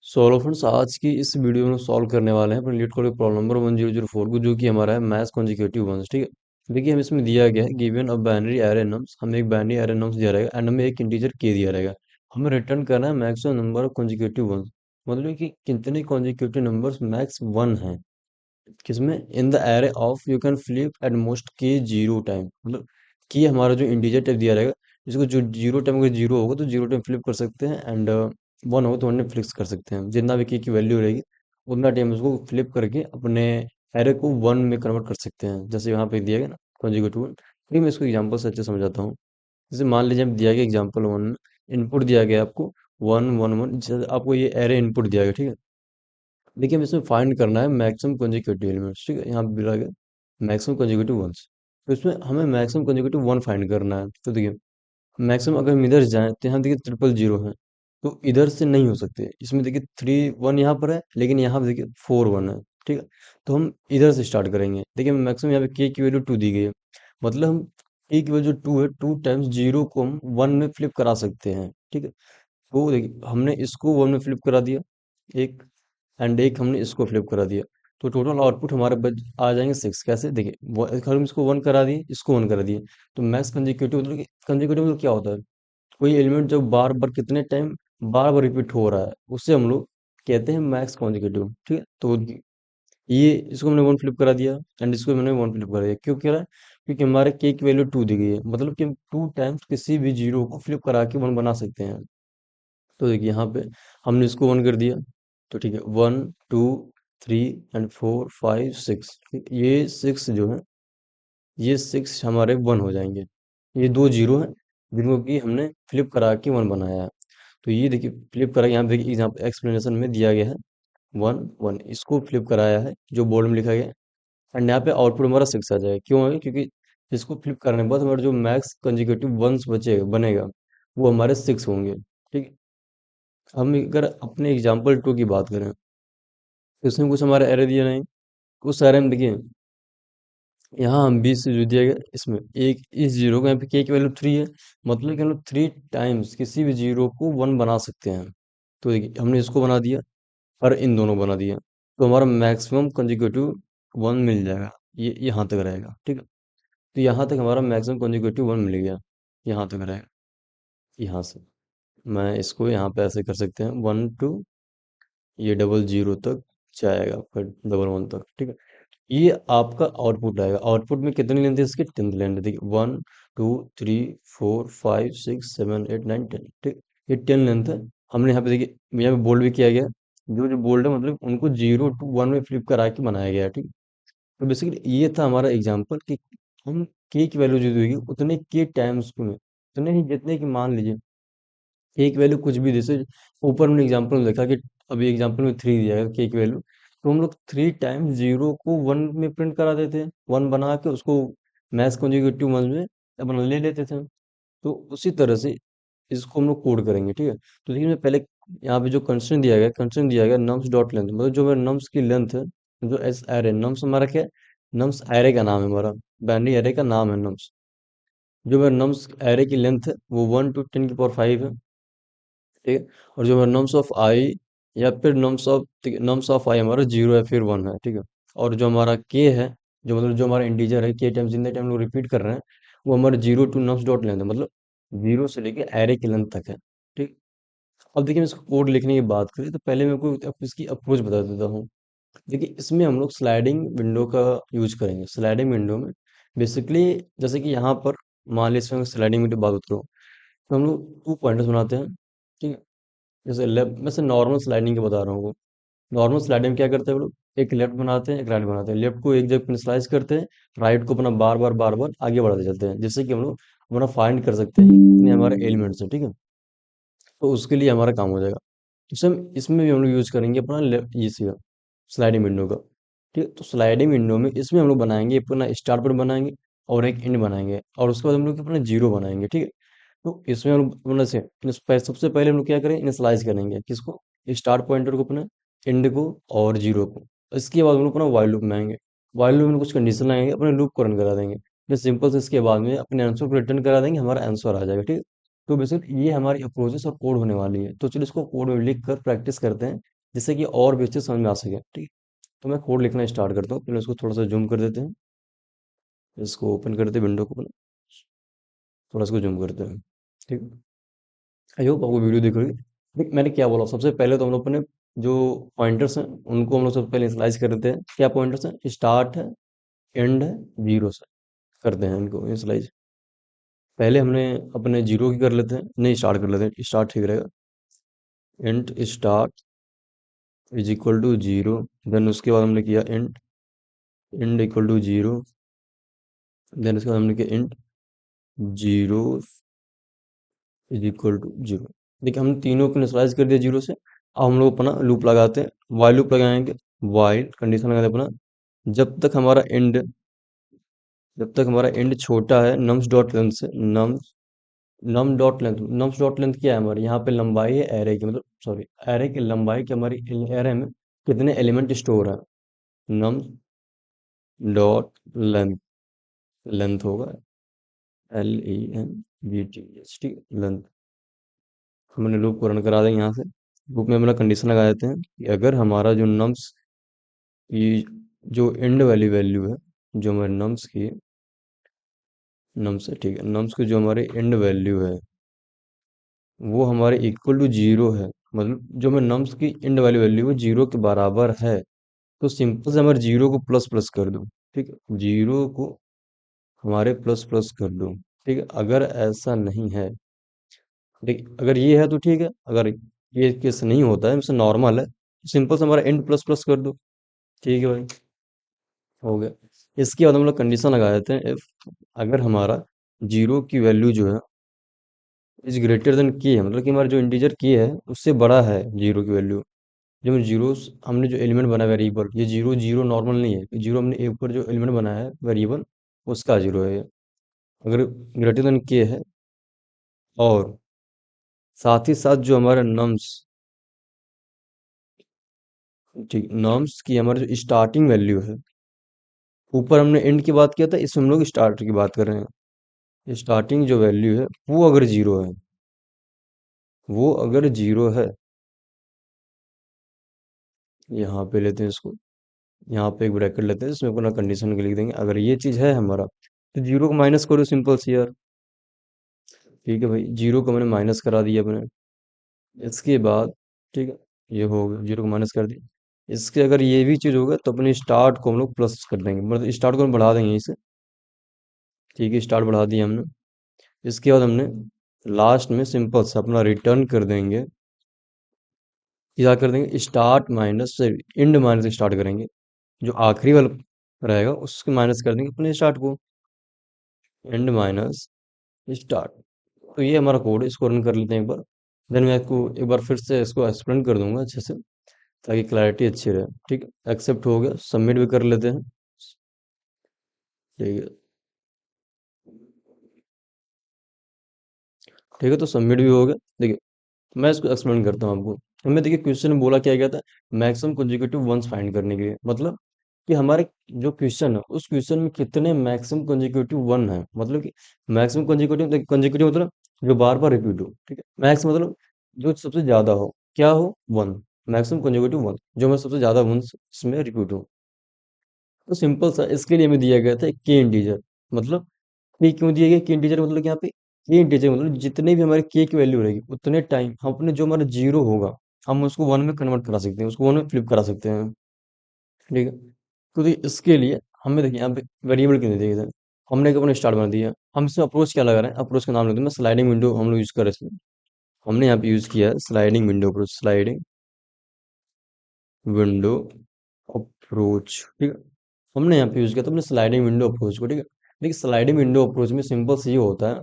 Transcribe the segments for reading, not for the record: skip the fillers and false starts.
Solve friends, आज की इस वीडियो में सॉल्व करने वाले हैं अपने लीड कोड के प्रॉब्लम नंबर 1004 को, जो कि हमारा है मैथ्स कॉन्जिक्यूटिव वंस। ठीक है, देखिए हम इसमें दिया गया है given a binary array nums, हमें एक बाइनरी एरे नम्स दिया रहेगा एंड हमें एक इंटीजर के दिया रहेगा। हमें रिटर्न करना है maximum number of consecutive ones, मतलब कि कितने कॉन्जिक्यूटिव नंबर्स मैक्स वन हैं किसमें, in the array of you can flip at most K zero time. मतलब कि हमारा जो इंटीजर टाइप दिया रहेगा, इसको जो जीरो टाइम, अगर जीरो होगा तो जीरो टाइम फ्लिप कर सकते हैं एंड वन होगा तो वन टाइम फ्लिप कर सकते हैं। जितना भी की वैल्यू रहेगी उतना टाइम उसको फ्लिप करके अपने एरे को वन में कन्वर्ट कर सकते हैं, जैसे यहाँ पे दिया गया ना कॉन्जिक्यूटिव वन। ठीक, मैं इसको एग्जाम्पल से अच्छे समझाता हूँ। जैसे मान लीजिए हम दिया गया एग्जाम्पल वन में इनपुट दिया गया आपको वन वन वन, जैसे आपको ये एरे इनपुट दिया गया। ठीक है, देखिए हमें इसमें फाइंड करना है मैक्सिमम कंसेक्यूटिव एलिमेंट्स। ठीक है, यहाँ पे दिया गया मैक्सिमम कंसेक्यूटिव वंस, तो इसमें हमें मैक्सिमम कंसेक्यूटिव वन फाइंड करना है। तो देखिए मैक्सिमम अगर हम इधर जाएं तो यहाँ देखिए ट्रिपल जीरो है, तो इधर से नहीं हो सकते। इसमें देखिए थ्री वन यहाँ पर है, लेकिन यहाँ पे देखिए फोर वन है। ठीक है, तो हम इधर से स्टार्ट करेंगे। देखिए मैक्सिमम यहाँ पे के की वैल्यू टू दी गई है, मतलब हम के की वैल्यू टू है, टू टाइम्स जीरो को हम वन में फ्लिप करा सकते हैं। ठीक है, तो देखिए हमने इसको वन में फ्लिप करा दिया एक, एंड एक हमने इसको फ्लिप करा दिया, तो टोटल आउटपुट हमारे बच आ जाएंगे सिक्स। कैसे, देखिए हम इसको वन करा दिए, इसको वन करा दिए, तो मैक्स कंजिक्यूटिव मतलब कंजिक्यूटिव मतलब क्या होता है, कोई एलिमेंट जब बार बार कितने टाइम बार बार रिपीट हो रहा है उससे हम लोग कहते हैं मैक्स कॉन्जिक्यूटिव। ठीक है, तो ये इसको हमने वन फ्लिप करा दिया एंड इसको मैंने वन फ्लिप करा दिया, क्यों कह रहा है, क्योंकि हमारे के की वैल्यू टू दी गई है, मतलब कि हम टू टाइम्स किसी भी जीरो को फ्लिप करा के वन बना सकते हैं। तो देखिए यहाँ पे हमने इसको वन कर दिया, तो ठीक है one two three and four five six, ये सिक्स जो है, ये सिक्स हमारे वन हो जाएंगे। ये दो जीरो हैं जिनको कि हमने फ्लिप करा के वन बनाया है। तो ये देखिए फ्लिप करा, यहाँ पे देखिए एग्जाम्पल एक्सप्लेनेशन में दिया गया है वन वन, इसको फ्लिप कराया है जो बोर्ड में लिखा गया है, एंड यहाँ पे आउटपुट हमारा सिक्स आ जाएगा। क्यों है, क्योंकि इसको फ्लिप करने के बाद हमारा जो मैक्स कंजिक्यूटिव वंस बचेगा बनेगा वो हमारे सिक्स होंगे। ठीक है, हम अगर अपने एग्जाम्पल टू की बात करें तो इसमें कुछ हमारा एरे दिया नहीं, उस एरे में देखिए यहाँ हम 20 से जो दिया गया इसमें एक इस जीरो को, यहाँ पे के की वैल्यू थ्री है, मतलब कि हम लोग थ्री टाइम्स किसी भी जीरो को वन बना सकते हैं। तो देखिए हमने इसको बना दिया और इन दोनों बना दिया, तो हमारा मैक्सिमम कंजिक्यूटिव वन मिल जाएगा, ये यहाँ तक रहेगा। ठीक है, तो यहाँ तक हमारा मैक्सिमम कंजिक्यूटिव वन मिल गया, यहाँ तक रहेगा। यहाँ से मैं इसको यहाँ पे ऐसे कर सकते हैं वन टू, ये डबल जीरो तक जाएगा, फिर डबल वन तक। ठीक है, ये आपका आउटपुट आएगा। आउटपुट में कितनी लेंथ है इसकी, टेंथ लेंथ है। देखिए one two three four five six seven eight nine ten. ठीक, ये टेन लेंथ है। हमने यहाँ पे देखिए यहाँ पे बोल्ड भी किया गया, जो जो बोल्ड है मतलब उनको जीरो टू वन में फ्लिप करा के बनाया गया है। ठीक, तो बेसिकली ये था हमारा एग्जाम्पल कि हम के की वैल्यू जो देगी उतने के टाइम्स में, उतने ही जितने की मान लीजिए एक वैल्यू कुछ भी, जैसे ऊपर हमने एग्जांपल में देखा कि अभी एग्जांपल में थ्री दिया है के की वैल्यू, तो हम लोग थ्री टाइम्स जीरो को वन में प्रिंट करा देते हैं, वन बना के उसको मैथ्स कंजुगेटिव वन में अपन ले लेते थे। तो उसी तरह से इसको हम लोग कोड करेंगे। ठीक है, तो देखिए मैं पहले यहाँ पे जो कंस्ट्रेंट दिया गया, कंस्ट्रेंट दिया गया नम्स डॉट लेंथ, मतलब जो मेरा नम्स की लेंथ है, जो एस एरे नम्स हमारा क्या है, नम्स एरे का नाम है हमारा, बाइनरी एरे का नाम है नम्स। जो मेरा नम्स एरे की लेंथ है वो वन टू टेन की पावर फाइव है। ठीक है, और जो हमारा नम्स ऑफ आई या फिर नम्स ऑफ आई हमारा जीरो या फिर वन है। ठीक है, और जो हमारा के है, जो मतलब जो हमारा इंटीजर है, के टाइम जितने टाइम लोग रिपीट कर रहे हैं वो हमारे zero to nums dot length है, मतलब जीरो से लेके एरे की लेंथ तक है। ठीक, अब देखिए मैं इसको कोड लिखने की बात करें तो पहले मैं को इसकी अप्रोच बता देता हूँ। देखिए इसमें हम लोग स्लाइडिंग विंडो का यूज करेंगे। स्लाइडिंग विंडो में बेसिकली जैसे कि यहाँ पर मान लीजिए इसमें स्लाइडिंग विंडो बात करो, तो हम लोग टू पॉइंटर्स बनाते हैं। ठीक है, जैसे लेफ्ट में से नॉर्मल स्लाइडिंग के बता रहा हूँ। नॉर्मल स्लाइडिंग में क्या करते हैं हम लोग, एक लेफ्ट बनाते हैं एक राइट बनाते हैं, लेफ्ट को एक जगह पे स्लाइस करते हैं, राइट को अपना बार बार आगे बढ़ाते चलते हैं, जिससे कि हम लोग अपना फाइंड कर सकते हैं कितने हमारे एलिमेंट्स हैं। ठीक है, तो उसके लिए हमारा काम हो जाएगा। इसमें इसमें भी हम लोग यूज करेंगे अपना लेफ्ट ये सीधा स्लाइडिंग विंडो का। ठीक है, तो स्लाइडिंग विंडो में इसमें हम लोग बनाएंगे अपना स्टार्ट पॉइंट बनाएंगे और एक एंड बनाएंगे, और उसके बाद हम लोग अपना जीरो बनाएंगे। ठीक है, तो इसमें हम लोग अपना से सबसे पहले हम लोग क्या करें, इनिशियलाइज करेंगे किसको, स्टार्ट पॉइंटर को अपना, एंड को और जीरो को। इसके बाद हम लोग अपना वाइल लूप में आएंगे, वाइल लूप में कुछ कंडीशन लगाएंगे, अपने लूप को रन करा देंगे, फिर सिंपल से इसके बाद में अपने आंसर को रिटर्न करा देंगे, हमारा आंसर आ जाएगा। ठीक है, तो बेसिकली ये हमारी अप्रोचेस और कोड होने वाली है। तो चलिए इसको कोड में लिख कर प्रैक्टिस करते हैं जिससे कि और भी अच्छे से समझ में आ सके। ठीक है, तो मैं कोड लिखना स्टार्ट करता हूँ। पहले उसको थोड़ा सा जूम कर देते हैं, इसको ओपन करते हैं विंडो को, पहले थोड़ा इसको जूम करते हैं। ठीक है, आई होप आपको वीडियो दिख रही है। देख मैंने क्या बोला, सबसे पहले तो हम लोग अपने जो पॉइंटर्स हैं उनको हम लोग सबसे पहले इनिशियलाइज कर देते हैं। क्या पॉइंटर्स हैं? स्टार्ट है, एंड है, जीरो से करते हैं इनको इनिशियलाइज। पहले हमने अपने जीरो की कर लेते हैं, नहीं स्टार्ट कर लेते हैं, स्टार्ट ठीक रहेगा। Int start is equal to zero, then उसके बाद हमने किया int int equal to zero, then उसके बाद हमने किया int zero is equal to zero. देखिए हमने तीनों को इनिशियलाइज कर दिया जीरो से। अब हम लोग अपना लूप लगाते हैं, वाइल लूप लगाएंगे। वाइल कंडीशन लगाते हैं अपना, जब तक हमारा एंड जब तक हमारा एंड छोटा है नम्स डॉट लेंथ से, नम्स डॉट लेंथ क्या है हमारी? यहाँ पे लंबाई है एरे की, मतलब सॉरी, एरे की लंबाई की, हमारी एरे में कितने एलिमेंट स्टोर है। नम्स डॉट लेंथ, लेंथ होगा LENGTH, ठीक, लेंथ। हमने लूप को रन करा देंगे यहाँ से। लूप में अपना कंडीशन लगा देते हैं कि अगर हमारा जो नम्स की जो एंड वाली वैल्यू है, जो हमारे नम्स की नम्स है, ठीक है, नम्स की जो हमारी एंड वैल्यू है वो हमारे इक्वल टू जीरो है, मतलब जो मैं नम्स की एंड वाली वैल्यू है जीरो के बराबर है, तो सिंपल से हमारे जीरो को प्लस प्लस कर दो। ठीक है, जीरो को हमारे प्लस प्लस कर दो। ठीक है, अगर ऐसा नहीं है, ठीक, अगर ये है तो ठीक है, अगर ये केस नहीं होता है, जैसे नॉर्मल है, तो सिंपल से हमारा एंड प्लस प्लस कर दो। ठीक है भाई, हो गया। इसके बाद हम लोग कंडीशन लगा देते हैं, इफ अगर हमारा जीरो की वैल्यू जो है इज ग्रेटर देन के है, मतलब कि हमारा जो इंटीजर के है उससे बड़ा है जीरो की वैल्यू। जो जीरो हमने जो एलिमेंट बनाया वेरिएबल, ये जीरो जीरो नॉर्मल नहीं है, जीरो हमने एक ऊपर जो एलिमेंट बनाया है वेरिएबल उसका जीरो है ये। अगर ग्रेटर देन के है, और साथ ही साथ जो हमारा नम्स, ठीक, नॉर्म्स की हमारी जो स्टार्टिंग वैल्यू है, ऊपर हमने एंड की बात किया था, इसमें हम लोग स्टार्ट की बात कर रहे हैं। स्टार्टिंग जो वैल्यू है वो अगर जीरो है, वो अगर जीरो है, यहाँ पे लेते हैं इसको, यहाँ पे एक ब्रैकेट लेते हैं, इसमें अपना कंडीशन के लिख देंगे अगर ये चीज है हमारा, तो जीरो को माइनस करो, सिंपल सी यार। ठीक है भाई, जीरो को मैंने माइनस करा दिया अपने। इसके बाद, ठीक है, ये हो गया, जीरो को माइनस कर दिया। इसके अगर ये भी चीज होगा तो अपने स्टार्ट को हम लोग प्लस कर देंगे, मतलब स्टार्ट को हम बढ़ा देंगे इसे। ठीक है, स्टार्ट बढ़ा दिया हमने। इसके बाद हमने लास्ट में सिंपल सा अपना रिटर्न कर देंगे। क्या कर देंगे? स्टार्ट माइनस से एंड माइनस स्टार्ट करेंगे, जो आखिरी वाला रहेगा उसके माइनस कर देंगे अपने स्टार्ट को, एंड माइनस स्टार्ट। तो ये हमारा कोड है, इसको रन कर लेते हैं एक बार। देन मैं आपको एक बार फिर से इसको एक्सप्लेन कर दूंगा अच्छे से, ताकि क्लैरिटी अच्छी रहे। ठीक है, एक्सेप्ट हो गया, सबमिट भी कर लेते हैं। ठीक है, ठीक है, तो सबमिट भी हो गया। देखिए मैं इसको एक्सप्लेन करता हूँ आपको। हमें देखिए क्वेश्चन में बोला क्या गया था, मैक्सिमम कंसेक्यूटिव वंस फाइंड करने के लिए, मतलब कि हमारे जो क्वेश्चन है उस क्वेश्चन में कितने मैक्सिमम कंसेक्यूटिव वन है, मतलब कि मैक्सिमम कंसेक्यूटिव, कंसेक्यूटिव मतलब जो बार बार रिपीट हो। ठीक है, मैक्स मतलब जो सबसे ज्यादा हो, क्या हो? वन। मैक्सिमम कंसेक्यूटिव वन, जो मैं सबसे ज्यादा वन इसमें रिपीट हो। तो सिंपल सा इसके लिए हमें दिया गया था के इंटीजर, मतलब के क्यों दिए गए के इंटीजर, मतलब कि यहाँ पे के इंटीजर मतलब जितने भी हमारे के की वैल्यू रहेगी उतने टाइम हम अपने जो हमारा जीरो होगा हम उसको वन में कन्वर्ट करा सकते हैं, उसको वन में फ्लिप करा सकते हैं। ठीक है, तो इसके लिए हमें देखिए यहाँ पे वेरिएबल क्यों दिए गए थे, हमने एक अपना स्टार्ट बना दिया। हम इसमें अप्रोच क्या लगा रहे हैं, अप्रोच का नाम लेते हैं, मैं स्लाइडिंग विंडो हम लोग यूज कर रहे हैं। हमने यहाँ पे यूज किया है sliding window approach, sliding window approach. ठीक है, हमने यहाँ पे यूज किया था अपने स्लाइडिंग विंडो अप्रोच को। ठीक है, देखिए स्लाइडिंग विंडो अप्रोच में सिंपल से ये होता है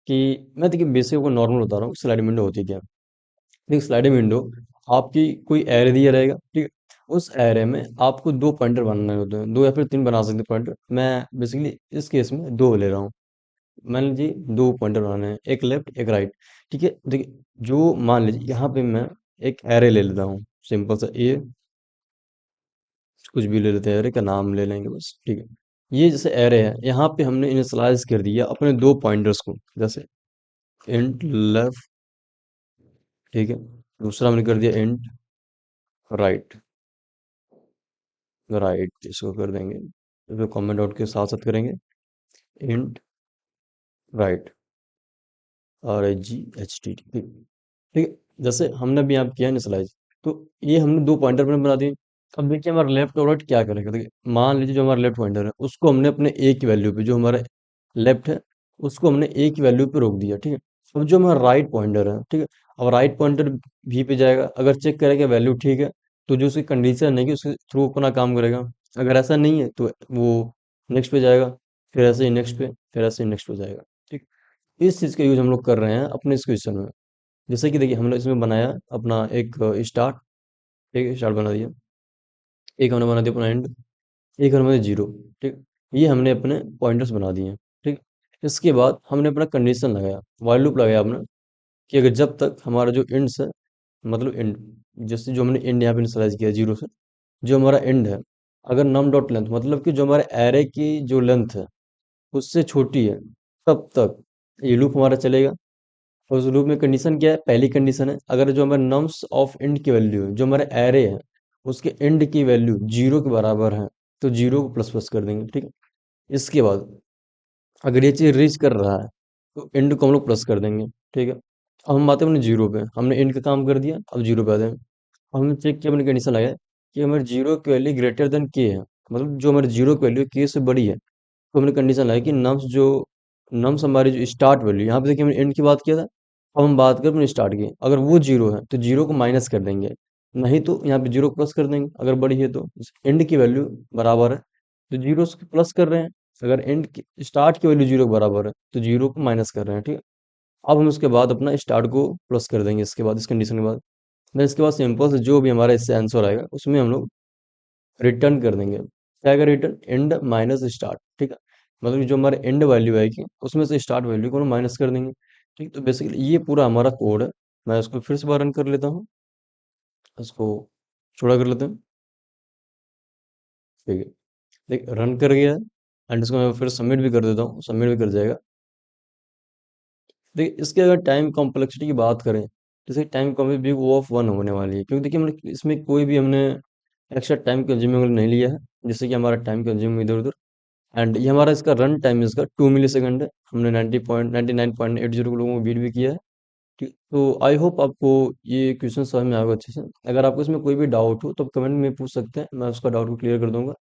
कि मैं देखिए बेसिक को नॉर्मल बता रहा हूँ, स्लाइडिंग विंडो होती है क्या। देखिए स्लाइडिंग विंडो, आपकी कोई एरे दिया रहेगा, ठीक है, उस एरे में आपको दो पॉइंटर बनाने होते हैं, दो या फिर तीन बना सकते हैं पॉइंटर, मैं बेसिकली इस केस में दो ले रहा हूँ। मान लीजिए दो पॉइंटर बनाने हैं, एक लेफ्ट एक राइट। ठीक है, देखिए जो मान लीजिए यहाँ पे मैं एक एरे ले लेता हूँ, सिंपल सा ए, कुछ भी ले लेते हैं, एरे का नाम ले लेंगे बस। ठीक है, ये जैसे एरे है, यहाँ पे हमने इनिशियलाइज कर दिया अपने दो पॉइंटर्स को, जैसे इंट लेफ्ट। ठीक है, दूसरा हमने कर दिया इंट राइट। राइट, इसको कर देंगे, इसको कॉमा डॉट के साथ साथ करेंगे। इंट राइट, RHGHT, ठीक। ठीक है, जैसे हमने अभी यहाँ किया इनिशियलाइज, तो ये हमने दो पॉइंटर अपने बना दिए। अब देखिए हमारा लेफ्ट और राइट क्या करेगा, देखिए मान लीजिए जो हमारा लेफ्ट पॉइंटर है उसको हमने अपने ए की वैल्यू पे, जो हमारा लेफ्ट है उसको हमने ए की वैल्यू पे रोक दिया, ठीक है। अब जो हमारा राइट पॉइंटर है, ठीक है, अब राइट पॉइंटर भी पे जाएगा, अगर चेक करेगा वैल्यू ठीक है तो जो उसकी कंडीशन है कि उसके थ्रू अपना काम करेगा। अगर ऐसा नहीं है तो वो नेक्स्ट पे जाएगा, फिर ऐसे ही नेक्स्ट पे, फिर ऐसे ही नेक्स्ट पे जाएगा, ठीक। इस चीज़ का यूज हम लोग कर रहे हैं अपने इस क्वेश्चन में। जैसे कि देखिए हमने इसमें बनाया अपना एक स्टार्ट, ठीक, स्टार्ट बना दिया, एक हमने बना दिया अपना एंड, एक हमने जीरो, ठीक। ये हमने अपने पॉइंटर्स बना दिए हैं, ठीक। इसके बाद हमने अपना कंडीशन लगाया, वाइल लूप लगाया आपने, कि अगर जब तक हमारा जो एंड्स है, मतलब एंड, जैसे जो हमने एंड यहाँ पे इनिशियलाइज किया जीरो से, जो हमारा एंड है, अगर नम डॉट लेंथ, मतलब कि जो हमारे एरे की जो लेंथ है उससे छोटी है, तब तक ये लूप हमारा चलेगा। और उस लूप में कंडीशन क्या है, पहली कंडीशन है अगर जो हमारे नम्स ऑफ एंड की वैल्यू है, जो हमारे एरे है उसके एंड की वैल्यू जीरो के बराबर है, तो जीरो को प्लस प्लस कर देंगे, ठीक है। इसके बाद अगर ये चीज रीच कर रहा है तो एंड को हम लोग प्लस कर देंगे, ठीक है। अब हम आते हैं अपने जीरो पे, हमने एंड का काम कर दिया, अब जीरो पे आते हैं। अब हमने चेक किया, अपनी कंडीशन लगाया कि हमारे जीरो की वैल्यू ग्रेटर देन के है, मतलब जो हमारे जीरो की वैल्यू के से बड़ी है, तो हमने कंडीशन लगाई कि नम्स हमारी जो स्टार्ट वैल्यू, यहाँ पे देखिए हमने एंड की बात किया था, अब हम बात करें अपने स्टार्ट की, अगर वो जीरो है तो जीरो को माइनस कर देंगे, नहीं तो यहाँ पे जीरो को प्लस कर देंगे, अगर बड़ी है तो एंड की वैल्यू बराबर है तो जीरो से प्लस कर रहे हैं, अगर एंड की स्टार्ट की वैल्यू जीरो के बराबर है तो जीरो को माइनस कर रहे हैं, ठीक है। अब हम उसके बाद अपना स्टार्ट को प्लस कर देंगे, इसके बाद इस कंडीशन के बाद, देन इसके बाद सिंपल से जो भी हमारा इससे आंसर आएगा उसमें हम लोग रिटर्न कर देंगे, क्या आएगा, रिटर्न एंड माइनस स्टार्ट, ठीक है। मतलब कि जो हमारे एंड वैल्यू आएगी उसमें से स्टार्ट वैल्यू को हम माइनस कर देंगे, ठीक। तो बेसिकली ये पूरा हमारा कोड है। मैं इसको फिर से बार रन कर लेता हूँ, इसको छोड़ा कर लेते हैं, ठीक है। देख रन कर गया है, एंड इसको मैं फिर सबमिट भी कर देता हूँ, सबमिट भी कर जाएगा। देखिए इसके अगर टाइम कॉम्प्लेक्सिटी की बात करें, जैसे टाइम कॉम्प्लेक्सिटी वो ऑफ वन होने वाली है, क्योंकि देखिए हमने इसमें कोई भी हमने एक्स्ट्रा टाइम कंज्यूमिंग नहीं लिया है, जिससे कि हमारा टाइम कंज्यूम इधर उधर। एंड ये हमारा इसका रन टाइम इसका 2 मिली सेकंड है, हमने 99.8 लोगों को बीट भी किया है, ठीक। तो आई होप आपको ये क्वेश्चन समझ में आएगा अच्छे से। अगर आपको इसमें कोई भी डाउट हो तो आप कमेंट में पूछ सकते हैं, मैं उसका डाउट को क्लियर कर दूंगा।